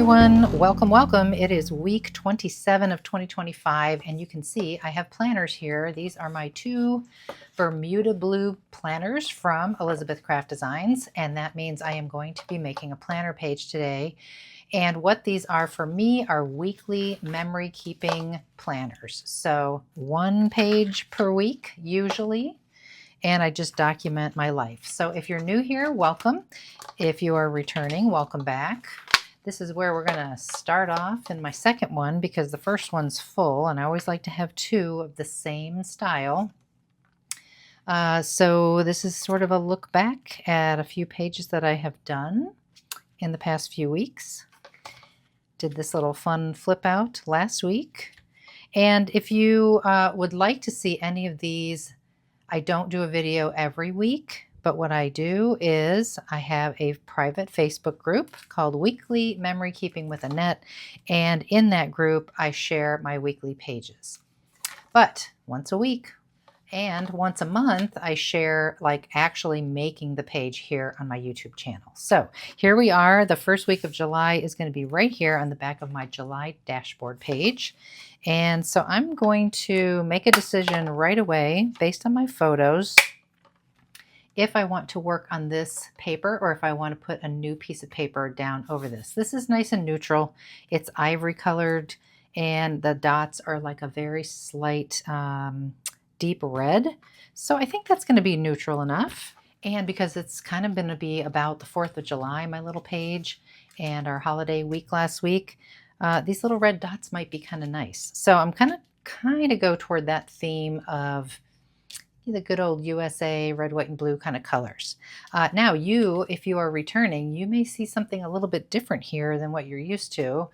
everyone. Welcome. It is week 27 of 2025, and you can see I have planners here. These are my two Bermuda blue planners from Elizabeth Craft Designs, and that means I am going to be making a planner page today. And what these are for me are weekly memory keeping planners. So 1 page per week usually, and I just document my life. So if you're new here, welcome. If you are returning, welcome back. This is where we're going to start off in my second one because the first one's full, and I always like to have two of the same style. So this is sort of a look back at a few pages that I have done in the past few weeks. Did this little fun flip out last week. And if you would like to see any of these, I don't do a video every week, but what I do is I have a private Facebook group called Weekly Memory Keeping with Annette, and in that group I share my weekly pages. But once a week and once a month I share like actually making the page here on my YouTube channel. So here we are. The first week of July is going to be right here on the back of my July dashboard page. And so I'm going to make a decision right away based on my photos if I want to work on this paper or if I want to put a new piece of paper down over this. This is nice and neutral. It's ivory colored and the dots are like a very slight deep red. So I think that's going to be neutral enough. And because it's kind of going to be about the 4th of July, my little page, and our holiday week last week, these little red dots might be kind of nice. So I'm kind of go toward that theme of the good old USA red, white, and blue kind of colors. Now if you are returning, you may see something a little bit different here than what you're used to.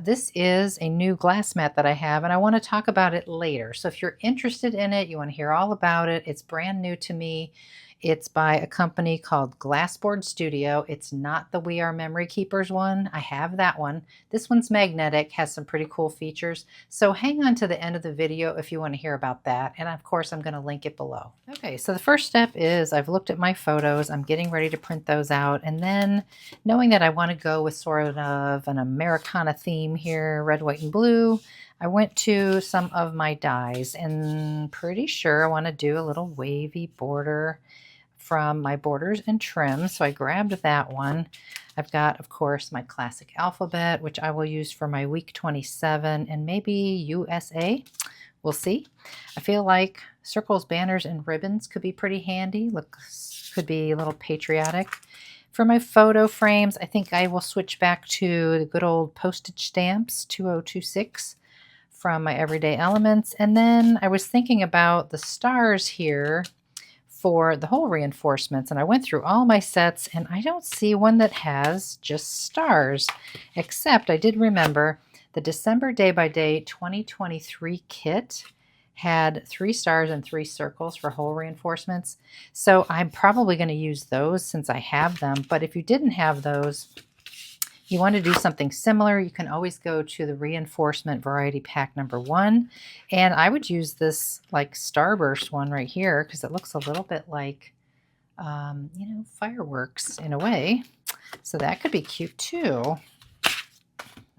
This is a new glass mat that I have, and I want to talk about it later. So if you're interested in it, you want to hear all about it, it's brand new to me. It's by a company called Glassboard Studio. It's not the We Are Memory Keepers one. I have that one. This one's magnetic, has some pretty cool features. So hang on to the end of the video if you want to hear about that. And of course, I'm going to link it below. Okay, so the first step is I've looked at my photos. I'm getting ready to print those out. And then knowing that I want to go with sort of an Americana theme here, red, white, and blue, I went to some of my dies and pretty sure I want to do a little wavy border from my borders and trim. So I grabbed that one. I've got, of course, my classic alphabet, which I will use for my week 27 and maybe USA. We'll see. I feel like circles, banners, and ribbons could be pretty handy. Could be a little patriotic. For my photo frames, I think I will switch back to the good old postage stamps, 2026 from my Everyday Elements. And then I was thinking about the stars here for the whole reinforcements, and I went through all my sets and I don't see one that has just stars, except I did remember the December Day by Day 2023 kit had 3 stars and 3 circles for whole reinforcements. So I'm probably going to use those since I have them. But if you didn't have those, you want to do something similar, you can always go to the Reinforcement Variety Pack number 1. And I would use this like Starburst one right here because it looks a little bit like, fireworks in a way. So that could be cute too.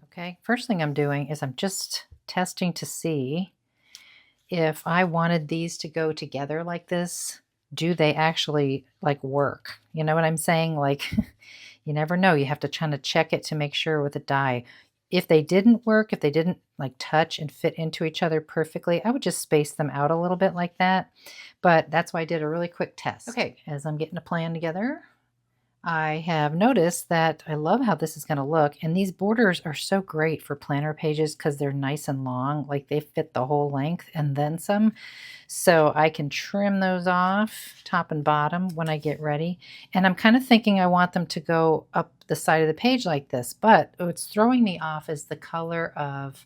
Okay, first thing I'm doing is I'm just testing to see if I wanted these to go together like this, do they actually like work? You know what I'm saying? Like, you never know. You have to kind of check it to make sure with a die. If they didn't work, if they didn't like touch and fit into each other perfectly, I would just space them out a little bit like that. But that's why I did a really quick test. Okay, as I'm getting a plan together, I have noticed that I love how this is going to look, and these borders are so great for planner pages because they're nice and long, like they fit the whole length and then some. So I can trim those off top and bottom when I get ready. And I'm kind of thinking I want them to go up the side of the page like this, but what's throwing me off is the color of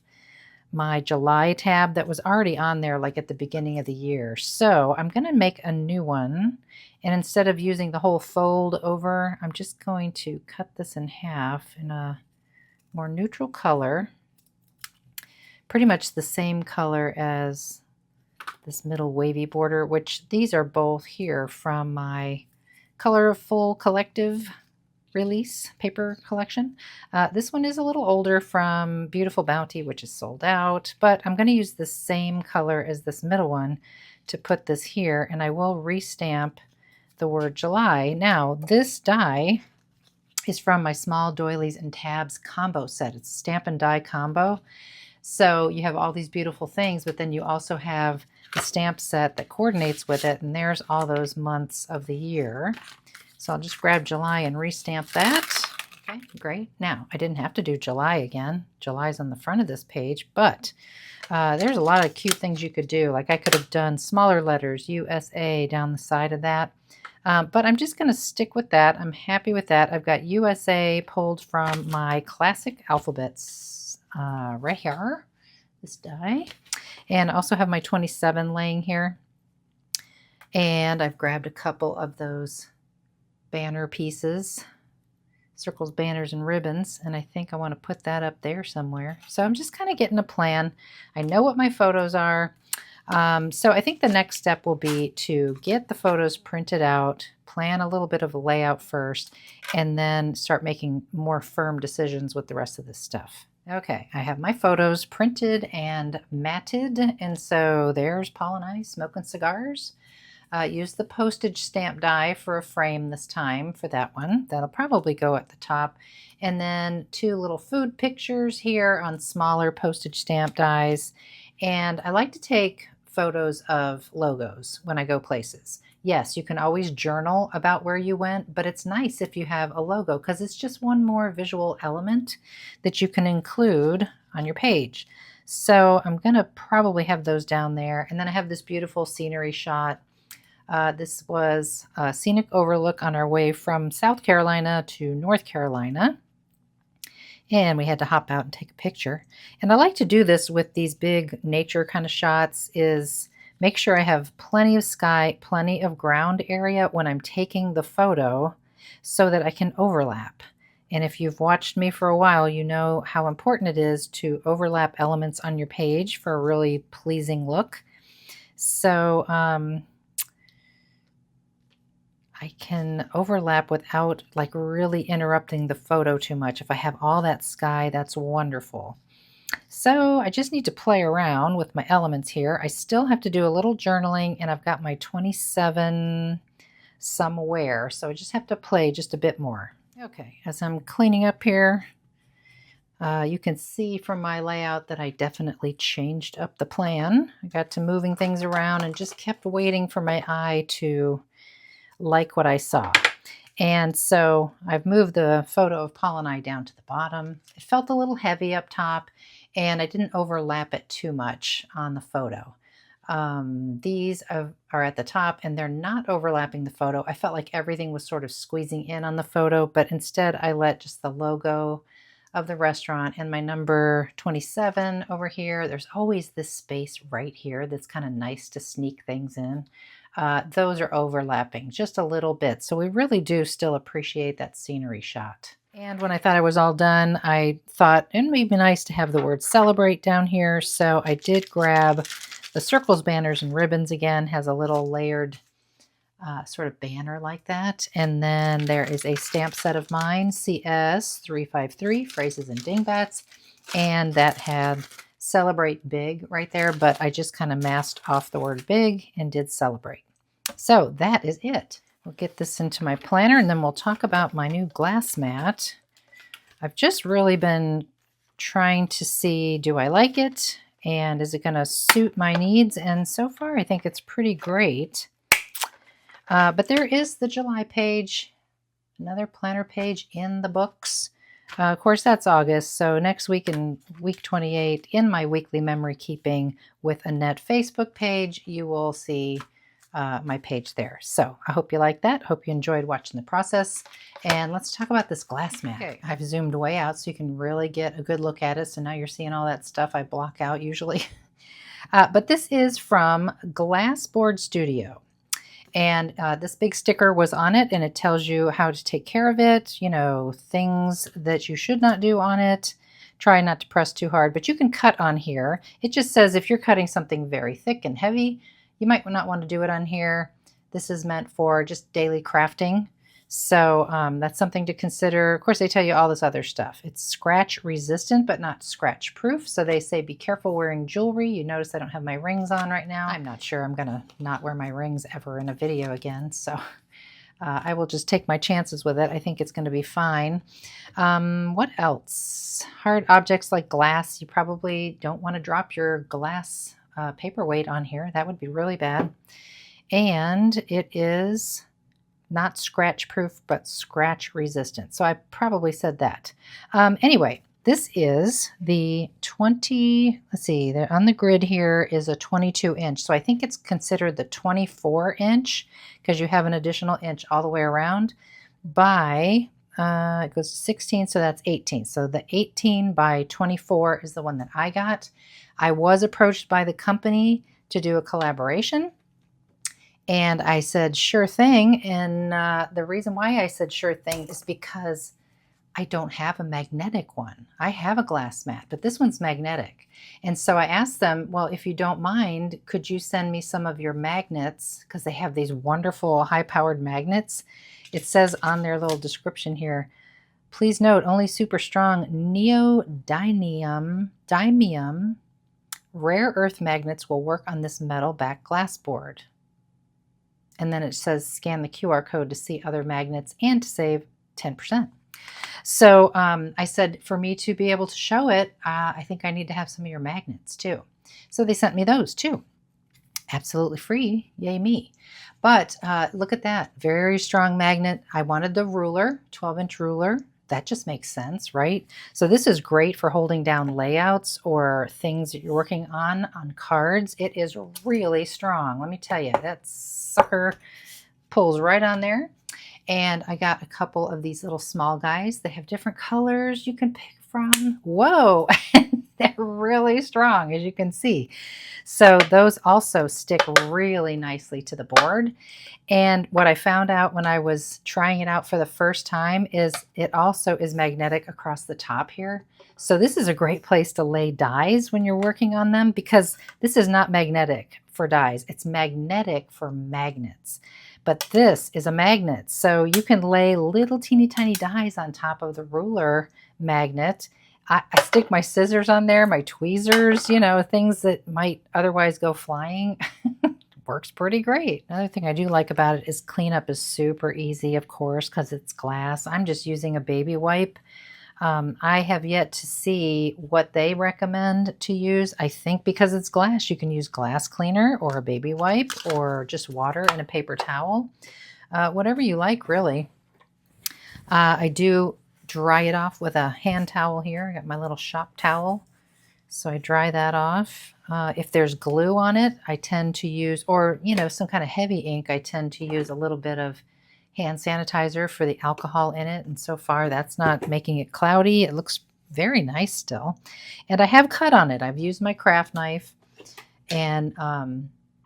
my July tab that was already on there like at the beginning of the year. So I'm going to make a new one, and instead of using the whole fold over, I'm just going to cut this in half in a more neutral color, pretty much the same color as this middle wavy border, which these are both here from my Colorful Collective release paper collection. This one is a little older, from Beautiful Bounty, which is sold out, but I'm going to use the same color as this middle one to put this here, and I will restamp the word July. Now, this die is from my small doilies and tabs combo set. It's a stamp and die combo. So you have all these beautiful things, but then you also have the stamp set that coordinates with it, and there's all those months of the year. So I'll just grab July and restamp that. Okay, great. Now, I didn't have to do July again. July's on the front of this page, but there's a lot of cute things you could do. Like I could have done smaller letters, USA, down the side of that. But I'm just going to stick with that. I'm happy with that. I've got USA pulled from my classic alphabets right here, this die. And I also have my 27 laying here. And I've grabbed a couple of those banner pieces, circles, banners, and ribbons, and I think I want to put that up there somewhere. So I'm just kind of getting a plan. I know what my photos are. So I think the next step will be to get the photos printed out, plan a little bit of a layout first, and then start making more firm decisions with the rest of this stuff. Okay, I have my photos printed and matted, and so there's Paul and I smoking cigars. Use the postage stamp die for a frame this time for that one. That'll probably go at the top. And then 2 little food pictures here on smaller postage stamp dies. And I like to take photos of logos when I go places. Yes, you can always journal about where you went, but it's nice if you have a logo because it's just one more visual element that you can include on your page. So I'm going to probably have those down there. And then I have this beautiful scenery shot. This was a scenic overlook on our way from South Carolina to North Carolina. And we had to hop out and take a picture. And I like to do this with these big nature kind of shots, is make sure I have plenty of sky, plenty of ground area when I'm taking the photo so that I can overlap. And if you've watched me for a while, you know how important it is to overlap elements on your page for a really pleasing look. So I can overlap without like really interrupting the photo too much. If I have all that sky, that's wonderful. So I just need to play around with my elements here. I still have to do a little journaling, and I've got my 27 somewhere. So I just have to play just a bit more. Okay, as I'm cleaning up here, you can see from my layout that I definitely changed up the plan. I got to moving things around and just kept waiting for my eye to like what I saw. And so I've moved the photo of Paul and I down to the bottom. It felt a little heavy up top, and I didn't overlap it too much on the photo. These are at the top, and they're not overlapping the photo. I felt like everything was sort of squeezing in on the photo, but instead I let just the logo of the restaurant and my number 27 over here. There's always this space right here that's kind of nice to sneak things in. Those are overlapping just a little bit. So we really do still appreciate that scenery shot. And when I thought I was all done, I thought it may be nice to have the word celebrate down here. So I did grab the circles, banners, and ribbons again. Has a little layered sort of banner like that. And then there is a stamp set of mine, CS 353, phrases and dingbats. And that had celebrate big right there, but I just kind of masked off the word big and did celebrate. So that is it. We'll get this into my planner, and then we'll talk about my new glass mat. I've just really been trying to see, do I like it? And is it going to suit my needs? And so far, I think it's pretty great. But there is the July page, another planner page in the books. Of course, that's August. So next week, in week 28, in my weekly memory keeping with Annette Facebook page, you will see my page there. So I hope you like that. Hope you enjoyed watching the process. And let's talk about this glass mat. Okay, I've zoomed way out so you can really get a good look at it. So now you're seeing all that stuff I block out usually. But this is from Glassboard Studio. And this big sticker was on it, and it tells you how to take care of it, you know, things that you should not do on it. Try not to press too hard, but you can cut on here. It just says if you're cutting something very thick and heavy, you might not want to do it on here. This is meant for just daily crafting. So that's something to consider. Of course, they tell you all this other stuff. It's scratch resistant, but not scratch proof. So they say be careful wearing jewelry. You notice I don't have my rings on right now. I'm not sure I'm gonna not wear my rings ever in a video again. So I will just take my chances with it. I think it's going to be fine. What else? Hard objects like glass. You probably don't want to drop your glass paperweight on here. That would be really bad. And it is not scratch proof, but scratch resistant. So I probably said that. Anyway, this is the 20, let's see, on the grid here is a 22 inch. So I think it's considered the 24 inch because you have an additional inch all the way around by, it goes to 16, so that's 18. So the 18 by 24 is the one that I got. I was approached by the company to do a collaboration. And I said, sure thing. And the reason why I said sure thing is because I don't have a magnetic one. I have a glass mat, but this one's magnetic. And so I asked them, well, if you don't mind, could you send me some of your magnets? Because they have these wonderful high-powered magnets. It says on their little description here, please note, only super strong neodymium rare earth magnets will work on this metal back glass board. And then it says scan the QR code to see other magnets and to save 10%. So I said, for me to be able to show it, I think I need to have some of your magnets too. So they sent me those too. Absolutely free. Yay me. But look at that. Very strong magnet. I wanted the ruler, 12-inch ruler. That just makes sense, right? So this is great for holding down layouts or things that you're working on cards. It is really strong. Let me tell you, that sucker pulls right on there. And I got a couple of these little small guys. They have different colors you can pick from. Whoa, they're really strong, as you can see. So those also stick really nicely to the board. And what I found out when I was trying it out for the first time is it also is magnetic across the top here. So this is a great place to lay dies when you're working on them, because this is not magnetic for dies. It's magnetic for magnets. But this is a magnet, so you can lay little teeny tiny dies on top of the ruler magnet. I stick my scissors on there, my tweezers, you know, things that might otherwise go flying. Works pretty great. Another thing I do like about it is cleanup is super easy, of course, because it's glass. I'm just using a baby wipe. I have yet to see what they recommend to use. I think because it's glass, you can use glass cleaner or a baby wipe or just water and a paper towel. Whatever you like, really. I do dry it off with a hand towel here. I got my little shop towel. So I dry that off. If there's glue on it, I tend to use, or, you know, some kind of heavy ink, I tend to use a little bit of hand sanitizer for the alcohol in it, and so far that's not making it cloudy. It looks very nice still. And I have cut on it. I've used my craft knife and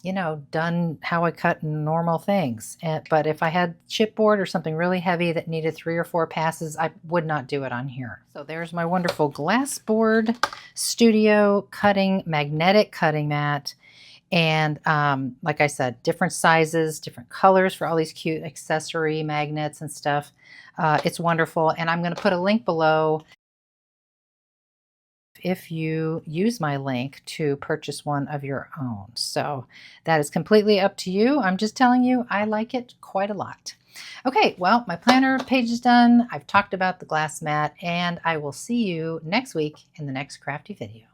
you know, done how I cut normal things. But if I had chipboard or something really heavy that needed 3 or 4 passes, I would not do it on here. So there's my wonderful glass board studio cutting magnetic cutting mat. And like I said, different sizes, different colors for all these cute accessory magnets and stuff. It's wonderful. And I'm going to put a link below if you use my link to purchase one of your own. So that is completely up to you. I'm just telling you, I like it quite a lot. Okay, well, my planner page is done. I've talked about the glass mat, and I will see you next week in the next crafty video.